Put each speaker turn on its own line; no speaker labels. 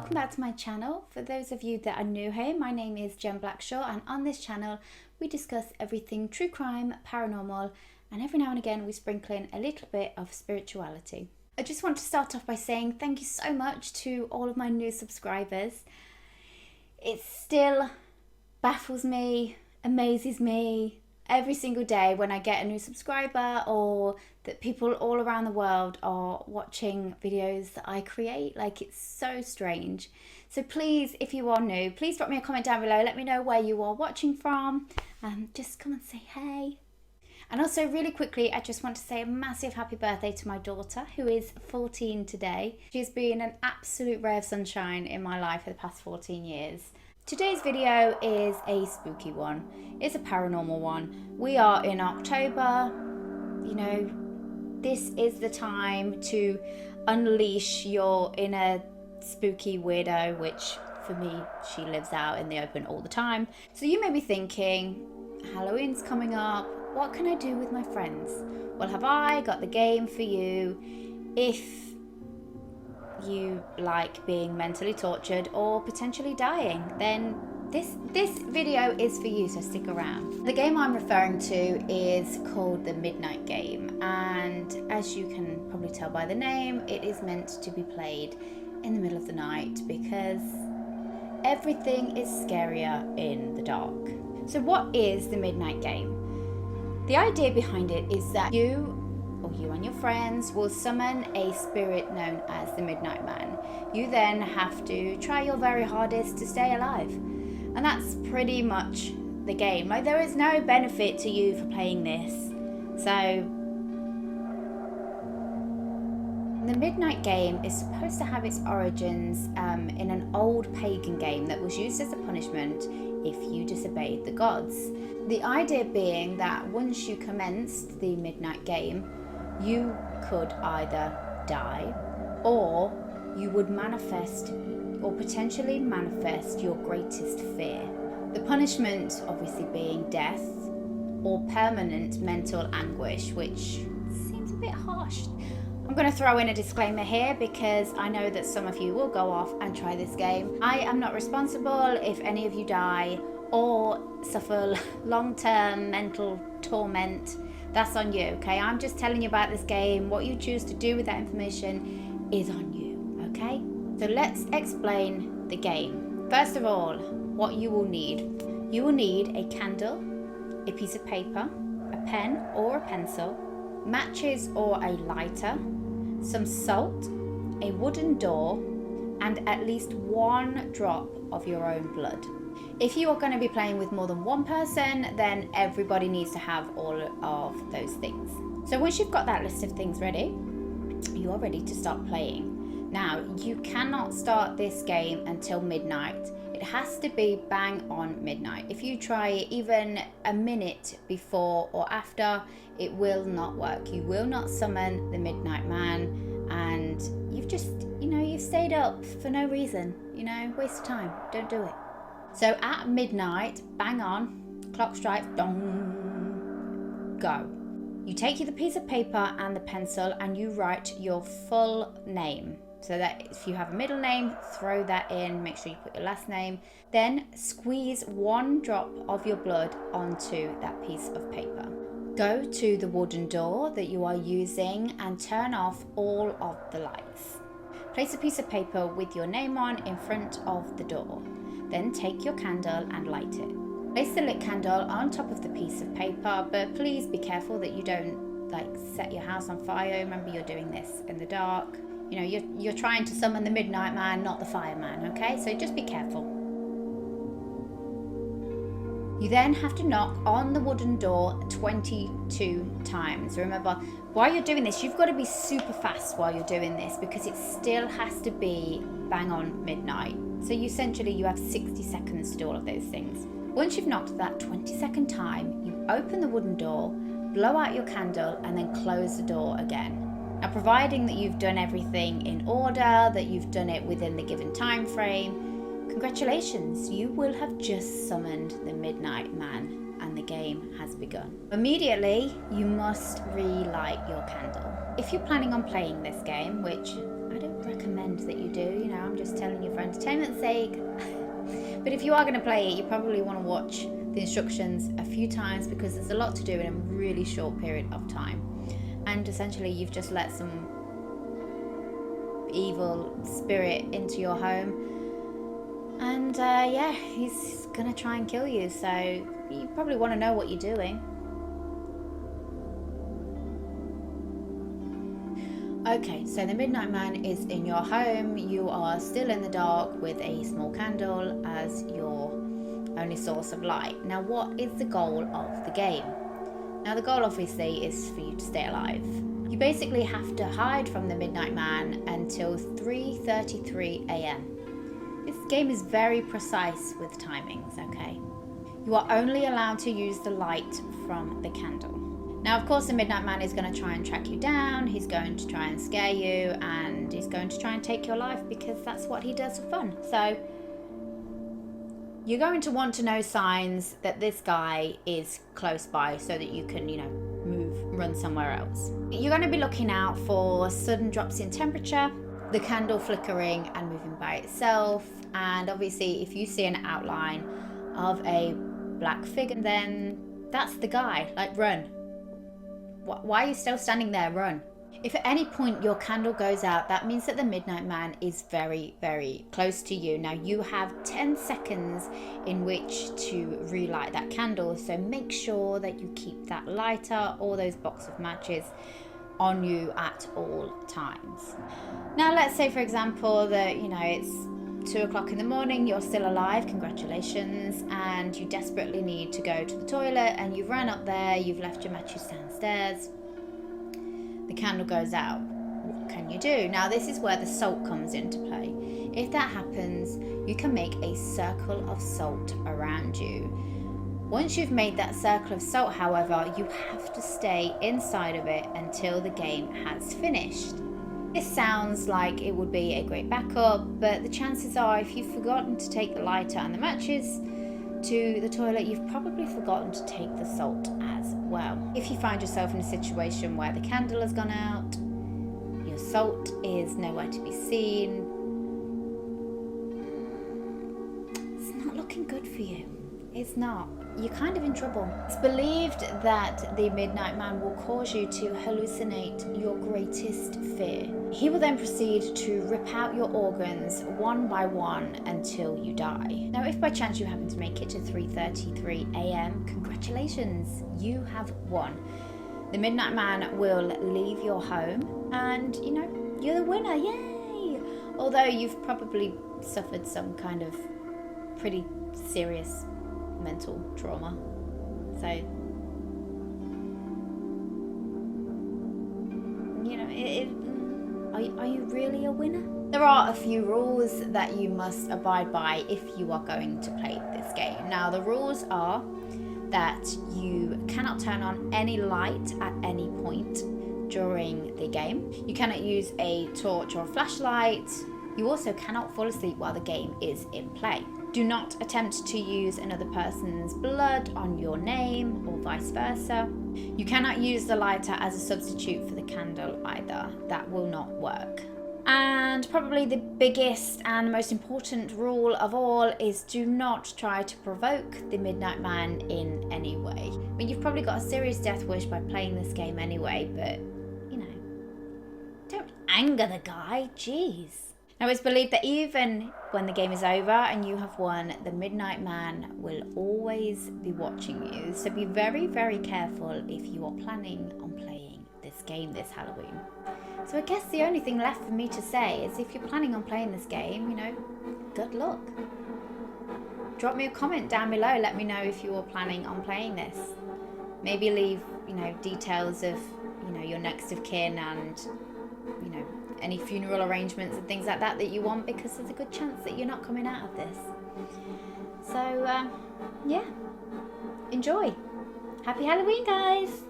welcome back to my channel. For those of you that are new here, my name is Blackshaw, and on this channel we discuss everything true crime, paranormal, and every now and again we sprinkle in a little bit of spirituality. I just want to start off by saying thank you so much to all of my new subscribers. It still baffles me, amazes me every single day when I get a new subscriber, or that people all around the world are watching videos that I create. Like, it's so strange. So please, if you are new, please drop me a comment down below. Let me know where you are watching from. Just come and say hey. And also, really quickly, I just want to say a massive happy birthday to my daughter, who is 14 today. She's been an absolute ray of sunshine in my life for the past 14 years. Today's video is a spooky one. It's a paranormal one. We are in October. You know, this is the time to unleash your inner spooky weirdo, which for me, she lives out in the open all the time. So you may be thinking, Halloween's coming up. What can I do with my friends? Well, have I got the game for you if you like being mentally tortured or potentially dying? Then this video is for you, so stick around. The game I'm referring to is called the Midnight Game, and as you can probably tell by the name, it is meant to be played in the middle of the night because everything is scarier in the dark. So what is the Midnight Game? The idea behind it is that you and your friends will summon a spirit known as the Midnight Man. You then have to try your very hardest to stay alive. And that's pretty much the game. Like, there is no benefit to you for playing this. So the Midnight Game is supposed to have its origins in an old pagan game that was used as a punishment if you disobeyed the gods. The idea being that once you commenced the Midnight Game, you could either die or you would manifest or potentially manifest your greatest fear. The punishment obviously being death or permanent mental anguish, which seems a bit harsh. I'm going to throw in a disclaimer here because I know that some of you will go off and try this game. I am not responsible if any of you die or suffer long-term mental torment. That's on you, okay? I'm just telling you about this game. What you choose to do with that information is on you, okay? So let's explain the game. First of all, what you will need. You will need a candle, a piece of paper, a pen or a pencil, matches or a lighter, some salt, a wooden door, and at least one drop of your own blood. If you are going to be playing with more than one person, then everybody needs to have all of those things. So once you've got that list of things ready, you are ready to start playing. Now, you cannot start this game until midnight. It has to be bang on midnight. If you try it even a minute before or after, it will not work. You will not summon the Midnight Man, and you've just, you've stayed up for no reason. Waste of time. Don't do it. So at midnight, bang on, clock strikes, dong, go. You take the piece of paper and the pencil and you write your full name. So that if you have a middle name, throw that in, make sure you put your last name. Then squeeze one drop of your blood onto that piece of paper. Go to the wooden door that you are using and turn off all of the lights. Place a piece of paper with your name on in front of the door. Then take your candle and light it. Place the lit candle on top of the piece of paper, but please be careful that you don't set your house on fire. Remember, you're doing this in the dark. You're trying to summon the Midnight Man, not the fireman, okay? So just be careful. You then have to knock on the wooden door 22 times. Remember, while you're doing this, you've got to be super fast while you're doing this because it still has to be bang on midnight. So you have 60 seconds to do all of those things. Once you've knocked that 22nd time, you open the wooden door, blow out your candle, and then close the door again. Now, providing that you've done everything in order, that you've done it within the given time frame, congratulations, you will have just summoned the Midnight Man and the game has begun. Immediately, you must relight your candle. If you're planning on playing this game, which I don't recommend recommend that you do. You know, I'm just telling you for entertainment's sake. But if you are going to play it, you probably want to watch the instructions a few times, because there's a lot to do in a really short period of time. And essentially you've just let some evil spirit into your home, and yeah, he's going to try and kill you. So you probably want to know what you're doing. Okay, so the Midnight Man is in your home. You are still in the dark with a small candle as your only source of light. Now, what is the goal of the game? Now, the goal obviously is for you to stay alive. You basically have to hide from the Midnight Man until 3:33 a.m. This game is very precise with timings, okay? You are only allowed to use the light from the candle. Now, of course, the Midnight Man is going to try and track you down. He's going to try and scare you, and he's going to try and take your life, because that's what he does for fun. So you're going to want to know signs that this guy is close by so that you can, you know, run somewhere else. You're going to be looking out for sudden drops in temperature, the candle flickering and moving by itself, and obviously if you see an outline of a black figure, then that's the guy. Like, run. Why are you still standing there? Run. If at any point your candle goes out, that means that the Midnight Man is very, very close to you. Now, you have 10 seconds in which to relight that candle, so make sure that you keep that lighter or those box of matches on you at all times. Now, let's say, for example, that, you know, it's 2 o'clock in the morning, you're still alive, congratulations, and you desperately need to go to the toilet, and you've run up there, you've left your matches downstairs, the candle goes out. What can you do? Now, this is where the salt comes into play. If that happens, you can make a circle of salt around you. Once you've made that circle of salt, however, you have to stay inside of it until the game has finished. This sounds like it would be a great backup, but the chances are, if you've forgotten to take the lighter and the matches to the toilet, you've probably forgotten to take the salt as well. If you find yourself in a situation where the candle has gone out, your salt is nowhere to be seen, it's not looking good for you. It's not. You're kind of in trouble. It's believed that the Midnight Man will cause you to hallucinate your greatest fear. He will then proceed to rip out your organs one by one until you die. Now, if by chance you happen to make it to 3:33 a.m, congratulations, you have won. The Midnight Man will leave your home, and, you know, you're the winner, yay! Although you've probably suffered some kind of pretty serious mental trauma. So, you know, are you really a winner? There are a few rules that you must abide by if you are going to play this game. Now, the rules are that you cannot turn on any light at any point during the game. You cannot use a torch or a flashlight. You also cannot fall asleep while the game is in play. Do not attempt to use another person's blood on your name or vice versa. You cannot use the lighter as a substitute for the candle either. That will not work. And probably the biggest and most important rule of all is do not try to provoke the Midnight Man in any way. I mean, you've probably got a serious death wish by playing this game anyway, but, you know, don't anger the guy, jeez. Now, it's believed that even when the game is over and you have won, the Midnight Man will always be watching you. So be very, very careful if you are planning on playing this game this Halloween. So I guess the only thing left for me to say is if you're planning on playing this game, you know, good luck. Drop me a comment down below. Let me know if you are planning on playing this. Maybe leave, you know, details of, you know, your next of kin and, you know, any funeral arrangements and things like that you want, because there's a good chance that you're not coming out of this. So, yeah, enjoy. Happy Halloween, guys!